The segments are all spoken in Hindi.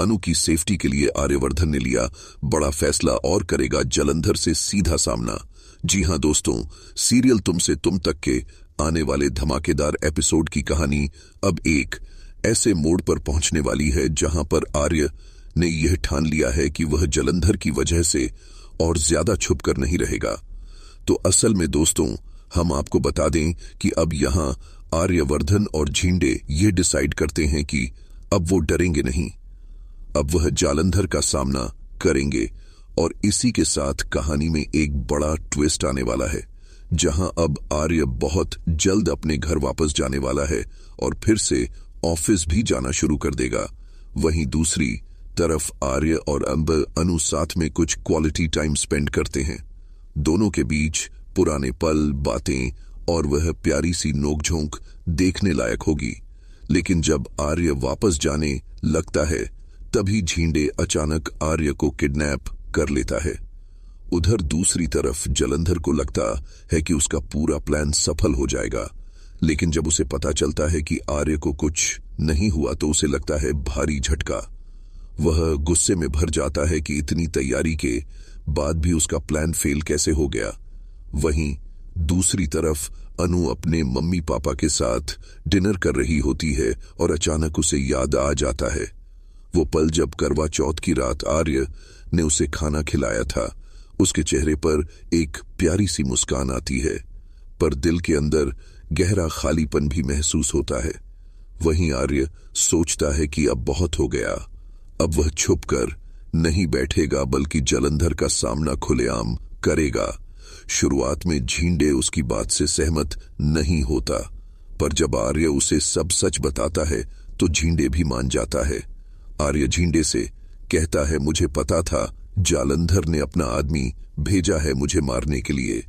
अनु की सेफ्टी के लिए आर्यवर्धन ने लिया बड़ा फैसला और करेगा जलंधर से सीधा सामना। जी हां दोस्तों, सीरियल तुम से तुम तक के आने वाले धमाकेदार एपिसोड की कहानी अब एक ऐसे मोड़ पर पहुंचने वाली है जहां पर आर्य ने यह ठान लिया है कि वह जलंधर की वजह से और ज्यादा छुप कर नहीं रहेगा। तो असल में दोस्तों, हम आपको बता दें कि अब यहां आर्यवर्धन और झींडे ये डिसाइड करते हैं कि अब वो डरेंगे नहीं, अब वह जालंधर का सामना करेंगे। और इसी के साथ कहानी में एक बड़ा ट्विस्ट आने वाला है, जहां अब आर्य बहुत जल्द अपने घर वापस जाने वाला है और फिर से ऑफिस भी जाना शुरू कर देगा। वहीं दूसरी तरफ आर्य और अनु साथ में कुछ क्वालिटी टाइम स्पेंड करते हैं। दोनों के बीच पुराने पल, बातें और वह प्यारी सी नोकझोंक देखने लायक होगी। लेकिन जब आर्य वापस जाने लगता है तभी झींडे अचानक आर्य को किडनैप कर लेता है। उधर दूसरी तरफ जलंधर को लगता है कि उसका पूरा प्लान सफल हो जाएगा, लेकिन जब उसे पता चलता है कि आर्य को कुछ नहीं हुआ तो उसे लगता है भारी झटका। वह गुस्से में भर जाता है कि इतनी तैयारी के बाद भी उसका प्लान फेल कैसे हो गया। वहीं दूसरी तरफ अनु अपने मम्मी पापा के साथ डिनर कर रही होती है और अचानक उसे याद आ जाता है वो पल जब करवा चौथ की रात आर्य ने उसे खाना खिलाया था। उसके चेहरे पर एक प्यारी सी मुस्कान आती है, पर दिल के अंदर गहरा खालीपन भी महसूस होता है। वहीं आर्य सोचता है कि अब बहुत हो गया, अब वह छुपकर नहीं बैठेगा बल्कि जलंधर का सामना खुलेआम करेगा। शुरुआत में झींडे उसकी बात से सहमत नहीं होता, पर जब आर्य उसे सब सच बताता है तो झींडे भी मान जाता है। आर्य झींडे से कहता है, मुझे पता था जालंधर ने अपना आदमी भेजा है मुझे मारने के लिए।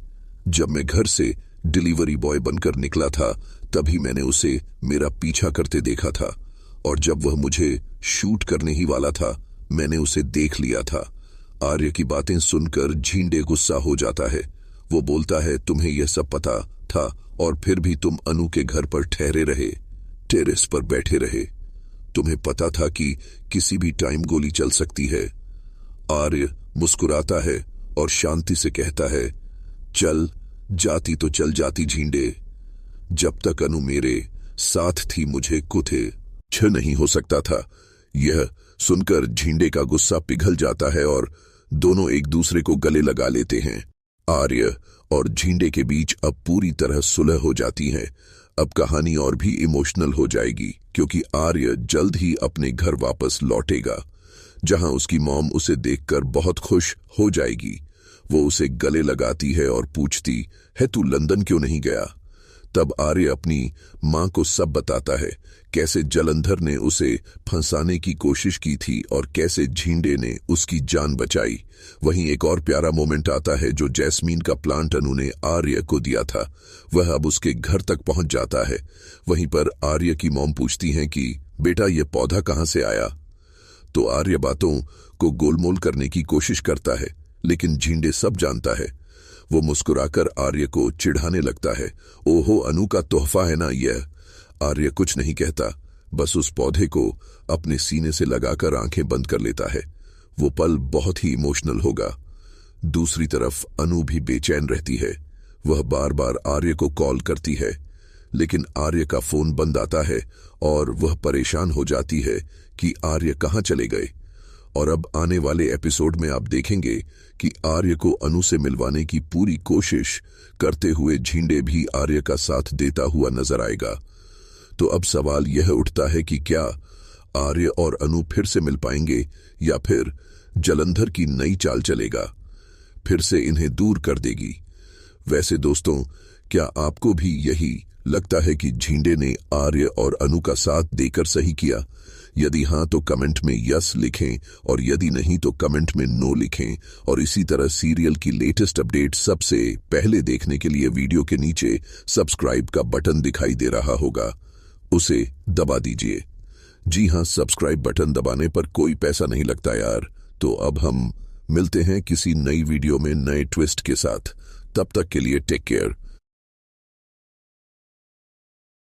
जब मैं घर से डिलीवरी बॉय बनकर निकला था तभी मैंने उसे मेरा पीछा करते देखा था, और जब वह मुझे शूट करने ही वाला था मैंने उसे देख लिया था। आर्य की बातें सुनकर झींडे गुस्सा हो जाता है। वो बोलता है, तुम्हें यह सब पता था और फिर भी तुम अनु के घर पर ठहरे रहे, टेरेस पर बैठे रहे। तुम्हें पता था कि किसी भी टाइम गोली चल सकती है। आर्य मुस्कुराता है और शांति से कहता है, चल जाती तो चल जाती झींडे, जब तक अनु मेरे साथ थी मुझे कुछ नहीं हो सकता था। यह सुनकर झींडे का गुस्सा पिघल जाता है और दोनों एक दूसरे को गले लगा लेते हैं। आर्य और झींडे के बीच अब पूरी तरह सुलह हो जाती है। अब कहानी और भी इमोशनल हो जाएगी क्योंकि आर्य जल्द ही अपने घर वापस लौटेगा, जहां उसकी मॉम उसे देखकर बहुत खुश हो जाएगी। वो उसे गले लगाती है और पूछती है, तू लंदन क्यों नहीं गया? तब आर्य अपनी मां को सब बताता है, कैसे जलंधर ने उसे फंसाने की कोशिश की थी और कैसे झींडे ने उसकी जान बचाई। वहीं एक और प्यारा मोमेंट आता है जो जैस्मीन का प्लांट अनु ने आर्य को दिया था, वह अब उसके घर तक पहुंच जाता है। वहीं पर आर्य की मॉम पूछती हैं कि बेटा ये पौधा कहां से आया? तो आर्य बातों को गोलमोल करने की कोशिश करता है, लेकिन झींडे सब जानता है। वो मुस्कुराकर आर्य को चिढ़ाने लगता है, ओहो अनु का तोहफा है ना यह। आर्य कुछ नहीं कहता, बस उस पौधे को अपने सीने से लगाकर आंखें बंद कर लेता है। वो पल बहुत ही इमोशनल होगा। दूसरी तरफ अनु भी बेचैन रहती है। वह बार बार आर्य को कॉल करती है, लेकिन आर्य का फोन बंद आता है और वह परेशान हो जाती है कि आर्य कहां चले गए। और अब आने वाले एपिसोड में आप देखेंगे कि आर्य को अनु से मिलवाने की पूरी कोशिश करते हुए झींडे भी आर्य का साथ देता हुआ नजर आएगा। तो अब सवाल यह उठता है कि क्या आर्य और अनु फिर से मिल पाएंगे या फिर जलंधर की नई चाल चलेगा, फिर से इन्हें दूर कर देगी। वैसे दोस्तों, क्या आपको भी यही लगता है कि झींडे ने आर्य और अनु का साथ देकर सही किया? यदि हां तो कमेंट में यस लिखें और यदि नहीं तो कमेंट में नो लिखें। और इसी तरह सीरियल की लेटेस्ट अपडेट सबसे पहले देखने के लिए वीडियो के नीचे सब्सक्राइब का बटन दिखाई दे रहा होगा, उसे दबा दीजिए। जी हां, सब्सक्राइब बटन दबाने पर कोई पैसा नहीं लगता यार। तो अब हम मिलते हैं किसी नई वीडियो में नए ट्विस्ट के साथ। तब तक के लिए टेक केयर।